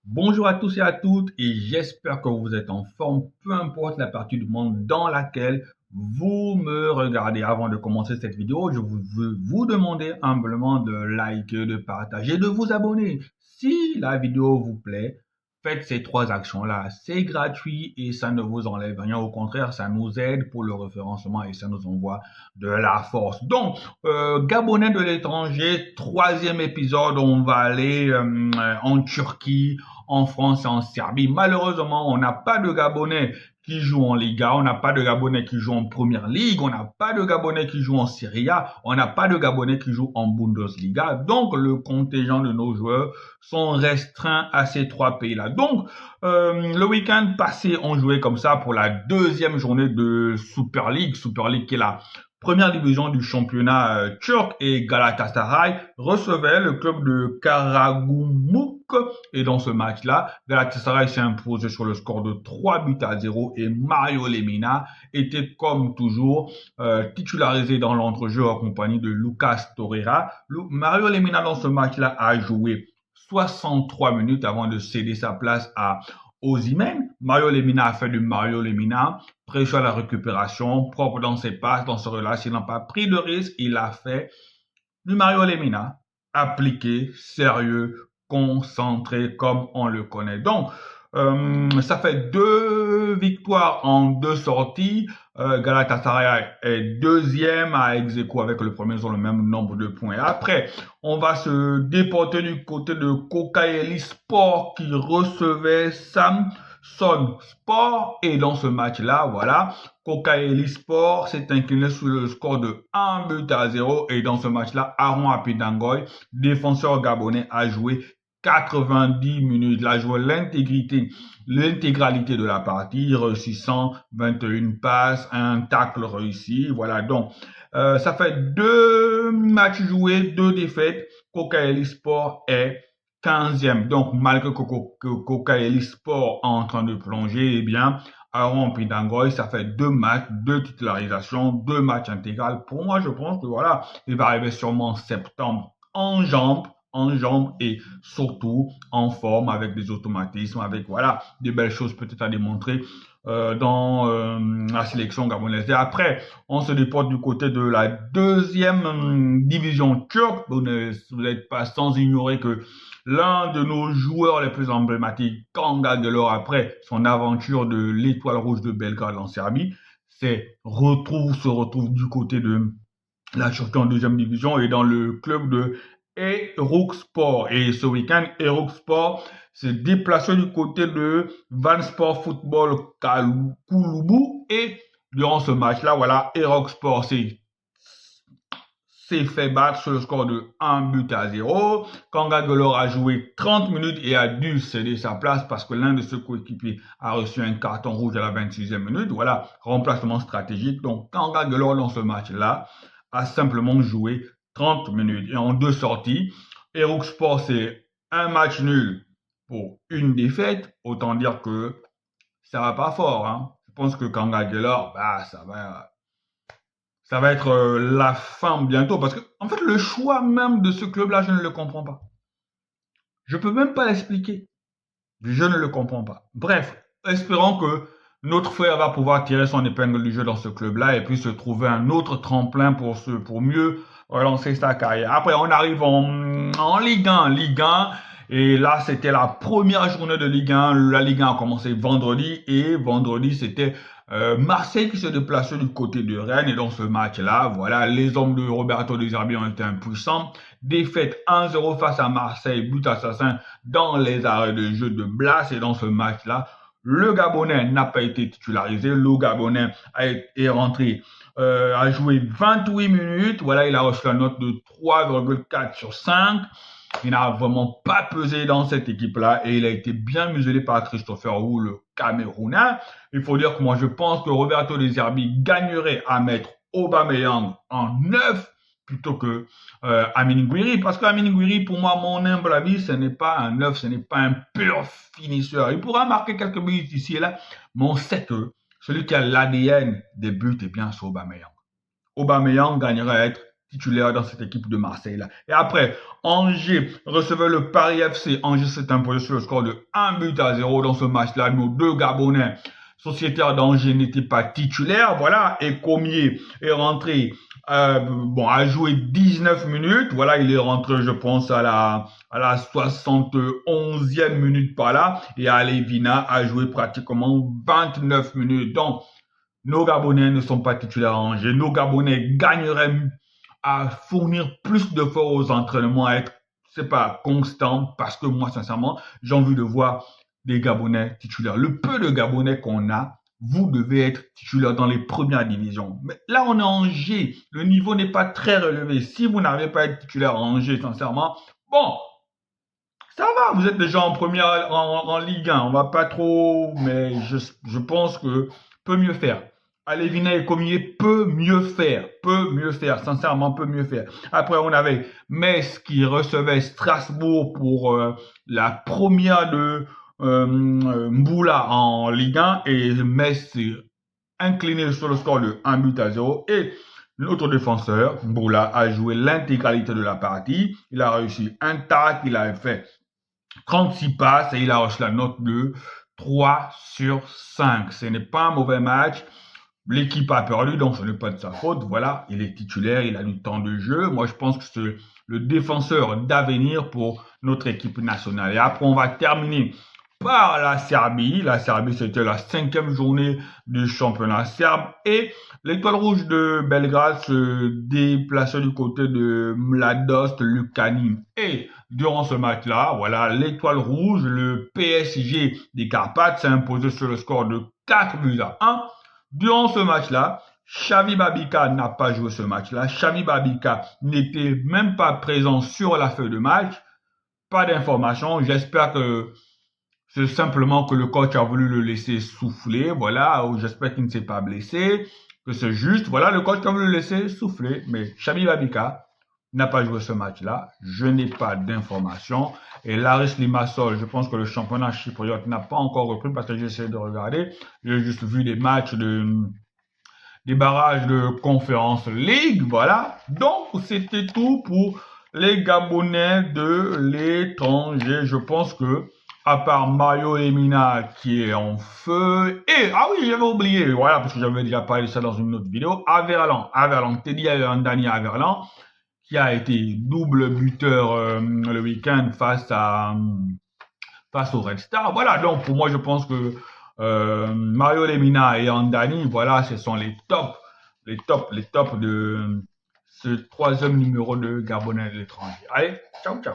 Bonjour à tous et à toutes et j'espère que vous êtes en forme, peu importe la partie du monde dans laquelle vous me regardez. Avant de commencer cette vidéo, je veux vous demander humblement de liker, de partager, de vous abonner. Si la vidéo vous plaît, faites ces trois actions-là. C'est gratuit et ça ne vous enlève rien. Au contraire, ça nous aide pour le référencement et ça nous envoie de la force. Donc, Gabonais de l'étranger, troisième épisode, on va aller en Turquie, en France et en Serbie. Malheureusement, on n'a pas de Gabonais qui jouent en Liga, on n'a pas de Gabonais qui jouent en Première Ligue, on n'a pas de Gabonais qui jouent en Serie A, on n'a pas de Gabonais qui jouent en Bundesliga. Donc, le contingent de nos joueurs sont restreints à ces trois pays-là. Donc, le week-end passé, on jouait comme ça pour la deuxième journée de Super League qui est la première division du championnat turc, et Galatasaray recevait le club de Karagümrük. Et dans ce match-là, Galatasaray s'est imposé sur le score de 3-0 et Mario Lemina était comme toujours titularisé dans l'entrejeu en compagnie de Lucas Torreira. Mario Lemina dans ce match-là a joué 63 minutes avant de céder sa place à Osimhen. Mario Lemina a fait du Mario Lemina, précieux à la récupération, propre dans ses passes, dans ce relâche, il n'a pas pris de risque, il a fait du Mario Lemina, appliqué, sérieux, concentré comme on le connaît. Donc, ça fait 2 victoires en 2 sorties. Galatasaray est deuxième à ex-aequo avec le premier sur le même nombre de points. Après, on va se déporter du côté de Kocaeli Sport qui recevait Samsun Sport. Et dans ce match-là, voilà, Kocaeli Sport s'est incliné sur le score de 1-0. Et dans ce match-là, Aaron Apidangoy, défenseur gabonais, a joué 90 minutes. Il a joué l'intégralité de la partie, réussissant 21 passes, un tacle réussi. Voilà, donc ça fait 2 matchs joués, 2 défaites. Kocaeli Sport est 15e. Donc, malgré que Kocaeli Sport est en train de plonger, eh bien, Aaron Pidangoy, ça fait 2 matchs, 2 titularisations, 2 matchs intégrales. Pour moi, je pense que voilà, il va arriver sûrement en septembre en jambes et surtout en forme avec des automatismes, avec voilà des belles choses peut-être à démontrer dans la sélection gabonaise. Et après, on se déporte du côté de la deuxième division turque. Vous n'êtes pas sans ignorer que l'un de nos joueurs les plus emblématiques, Kanga Gelor, après son aventure de l'Étoile Rouge de Belgrade en Serbie, se retrouve du côté de la Turquie en deuxième division et dans le club de Erokspor. Et ce week-end, Erokspor s'est déplacé du côté de Vansport Football Kouloubou. Et durant ce match-là, voilà, Erokspor s'est fait battre sur le score de 1-0. Kanga Gelor a joué 30 minutes et a dû céder sa place parce que l'un de ses coéquipiers a reçu un carton rouge à la 26e minute. Voilà, remplacement stratégique. Donc, Kanga Gelor dans ce match-là a simplement joué 30 minutes. Et en 2 sorties, Erokspor, c'est un match nul pour une défaite. Autant dire que ça va pas fort. Hein. Je pense que Kanga Gelor, bah, ça va être la fin bientôt. Parce que, en fait, le choix même de ce club-là, je ne le comprends pas. Je peux même pas l'expliquer. Je ne le comprends pas. Bref, espérons que notre frère va pouvoir tirer son épingle du jeu dans ce club-là et puis se trouver un autre tremplin pour mieux relancer sa carrière. Après, on arrive en Ligue 1. Et là, c'était la première journée de Ligue 1. La Ligue 1 a commencé vendredi. Et vendredi, c'était Marseille qui se déplaçait du côté de Rennes. Et dans ce match-là, voilà, les hommes de Roberto De Zerbi ont été impuissants. Défaite 1-0 face à Marseille, but assassin dans les arrêts de jeu de Blas. Et dans ce match-là, le Gabonais n'a pas été titularisé. Le Gabonais est rentré, a joué 28 minutes. Voilà, il a reçu la note de 3,4 sur 5. Il n'a vraiment pas pesé dans cette équipe-là et il a été bien muselé par Christopher Wu, le Camerounais. Il faut dire que moi, je pense que Roberto De Zerbi gagnerait à mettre Aubameyang en 9 plutôt que Amine Gouiri. Parce qu'Amine Gouiri, pour moi, mon humble avis, ce n'est pas un 9, ce n'est pas un pur finisseur. Il pourra marquer quelques buts ici et là, mais on sait que celui qui a l'ADN des buts, eh bien, c'est Aubameyang. Aubameyang gagnerait à être titulaire dans cette équipe de Marseille-là. Et après, Angers recevait le Paris FC. Angers s'est imposé sur le score de 1-0 dans ce match-là. Nos deux Gabonais sociétaires d'Angers n'étaient pas titulaires. Voilà, et Comier est rentré, a joué 19 minutes. Voilà, il est rentré, je pense, à la 71e minute par là. Et Alevina a joué pratiquement 29 minutes. Donc, nos Gabonais ne sont pas titulaires à Angers. Nos Gabonais gagneraient à fournir plus d'efforts aux entraînements, à être, c'est pas constant, parce que moi, sincèrement, j'ai envie de voir des Gabonais titulaires. Le peu de Gabonais qu'on a, vous devez être titulaire dans les premières divisions. Mais là, on est à Angers. Le niveau n'est pas très relevé. Si vous n'arrivez pas à être titulaire à Angers, sincèrement, bon, ça va, vous êtes déjà en première, en Ligue 1. On va pas trop, mais je pense que peut mieux faire. Alevina et Comier peut mieux faire, sincèrement peut mieux faire. Après, on avait Metz qui recevait Strasbourg pour la première de Mboula en Ligue 1 et Metz s'est incliné sur le score de 1-0 et notre défenseur, Mboula, a joué l'intégralité de la partie. Il a réussi un tac, il a fait 36 passes et il a reçu la note de 3/5. Ce n'est pas un mauvais match. L'équipe a perdu, donc ce n'est pas de sa faute. Voilà, il est titulaire, il a du temps de jeu. Moi, je pense que c'est le défenseur d'avenir pour notre équipe nationale. Et après, on va terminer par la Serbie. La Serbie, c'était la 5e journée du championnat serbe. Et l'Étoile Rouge de Belgrade se déplaçait du côté de Mladost Lucani. Et durant ce match-là, voilà, l'Étoile Rouge, le PSG des Carpates, s'est imposé sur le score de 4-1. Durant ce match-là, Xavi Babika n'a pas joué ce match-là. Xavi Babika n'était même pas présent sur la feuille de match. Pas d'informations. J'espère que c'est simplement que le coach a voulu le laisser souffler. Voilà, j'espère qu'il ne s'est pas blessé, que c'est juste. Voilà, le coach a voulu le laisser souffler. Mais Xavi Babika n'a pas joué ce match-là. Je n'ai pas d'informations. Et Laris Limassol, je pense que le championnat chypriote n'a pas encore repris parce que j'essaie de regarder. J'ai juste vu des matchs des barrages de Conference League. Voilà. Donc, c'était tout pour les Gabonais de l'étranger. Je pense que, à part Mario Lemina qui est en feu, et, ah oui, j'avais oublié, voilà, parce que j'avais déjà parlé de ça dans une autre vidéo, Averlan, Teddy Andani Averlan, qui a été double buteur le week-end face au Red Star. Voilà, donc pour moi, je pense que Mario Lemina et Andani, voilà, ce sont les tops de ce 3e numéro de Gabonais de l'étranger. Allez, ciao, ciao.